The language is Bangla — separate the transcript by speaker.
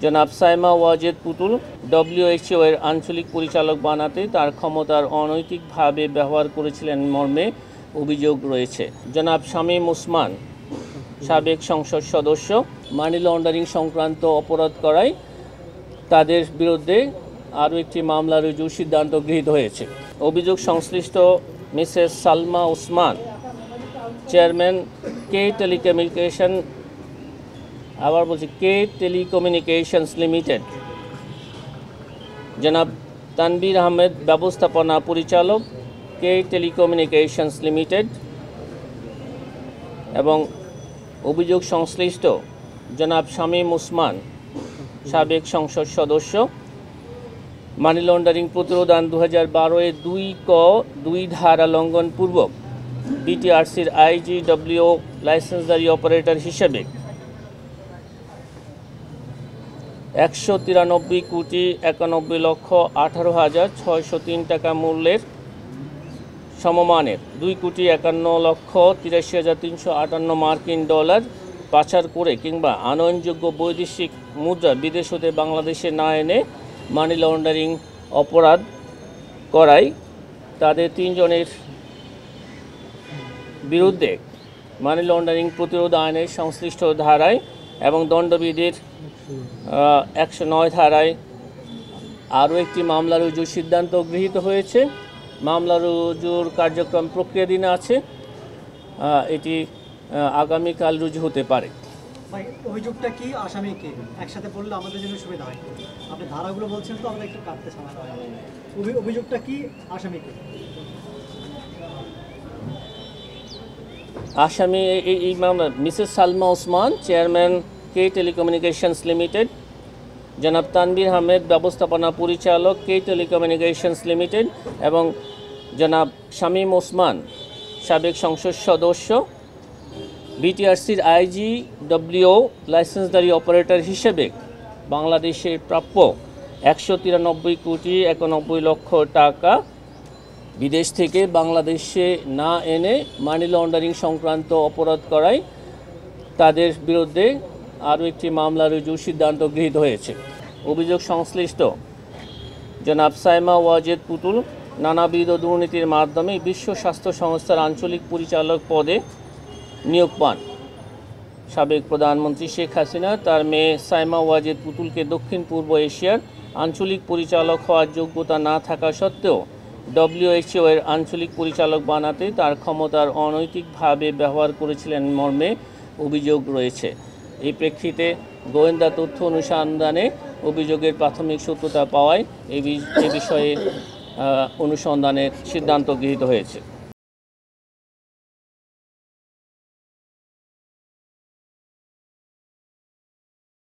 Speaker 1: জনাব সাইমা ওয়াজেদ পুতুল WHO এর আঞ্চলিক পরিচালক বানাতে তার ক্ষমতার অনৈতিকভাবে ব্যবহার করেছিলেন মর্মে অভিযোগ রয়েছে। জনাব শামীম ওসমান সাবেক সংসদ সদস্য মানি লন্ডারিং সংক্রান্ত অপরাধ করায় তাদের বিরুদ্ধে আরও একটি মামলা রুজুর সিদ্ধান্ত গৃহীত হয়েছে। অভিযোগ সংশ্লিষ্ট মিসেস সালমা ওসমান, চেয়ারম্যান কে টেলিকমিউনিকেশনস লিমিটেড, জনাব তানবীর আহমেদ ব্যবস্থাপনা পরিচালক কে টেলিকমিউনিকেশনস লিমিটেড এবং অভিযোগ সংশ্লিষ্ট জনাব শামীম ওসমান সাবেক সংসদ সদস্য মানি লন্ডারিং প্রতিরোধ আইন 2012-এর 2(ক)(2) ধারা লঙ্ঘনপূর্বক বিটিআরসির IGWO লাইসেন্সধারী অপারেটর হিসেবে 193,91,18,603 টাকা মূল্যের সমমানের 2,51,83,358 মার্কিন ডলার পাচার করে কিংবা আনয়নযোগ্য বৈদেশিক মুদ্রা বিদেশ হতে বাংলাদেশে না এনে মানি লন্ডারিং অপরাধ করায় তাদের 3 জনের বিরুদ্ধে মানি লন্ডারিং প্রতিরোধ আইনের সংশ্লিষ্ট ধারায় এবং দণ্ডবিধির 109 ধারায় আরও একটি মামলা রুজুর সিদ্ধান্ত গৃহীত হয়েছে। মামলা রুজুর কার্যক্রম প্রক্রিয়াধীন আছে, এটি আগামীকাল রুজু হতে পারে।
Speaker 2: অভিযোগটা কি, আসামি কে, একসাথে বললে আমাদের জন্য সুবিধা হয়। আপনি ধারাগুলো বলছেন তো আমরা একটু কাটতে সমস্যা হয়। অভিযোগটা কি, আসামি কে?
Speaker 1: আসামি এই মামলা মিসেস সালমা ওসমান, চেয়ারম্যান কে টেলিকমিউনিকেশনস লিমিটেড, জনাব তানবীর আহমেদ ব্যবস্থাপনা পরিচালক কে টেলিকমিউনিকেশনস লিমিটেড এবং জনাব শামীম ওসমান সাবেক সংসদ সদস্য বিটিআরসির IGWO লাইসেন্সধারী অপারেটর হিসেবে বাংলাদেশের প্রাপ্য 193,91,00,000 টাকা বিদেশ থেকে বাংলাদেশে না এনে মানি লন্ডারিং সংক্রান্ত অপরাধ করায় তাদের বিরুদ্ধে আরও একটি মামলা রুজুর সিদ্ধান্ত গৃহীত হয়েছে। অভিযোগ সংশ্লিষ্ট জনাব সাইমা ওয়াজেদ পুতুল নানাবিধ দুর্নীতির মাধ্যমে বিশ্ব স্বাস্থ্য সংস্থার আঞ্চলিক পরিচালক পদে নিয়োগ পান। সাবেক প্রধানমন্ত্রী শেখ হাসিনা তার মেয়ে সাইমা ওয়াজেদ পুতুলকে দক্ষিণ পূর্ব এশিয়ার আঞ্চলিক পরিচালক হওয়ার যোগ্যতা না থাকা সত্ত্বেও WHO এর আঞ্চলিক পরিচালক বানাতে তার ক্ষমতার অনৈতিকভাবে ব্যবহার করেছিলেন মর্মে অভিযোগ রয়েছে। এই প্রেক্ষিতে গোয়েন্দা তথ্য অনুসন্ধানে অভিযোগের প্রাথমিক সত্যতা পাওয়ায় এই বিষয়ে অনুসন্ধানের সিদ্ধান্ত গৃহীত হয়েছে।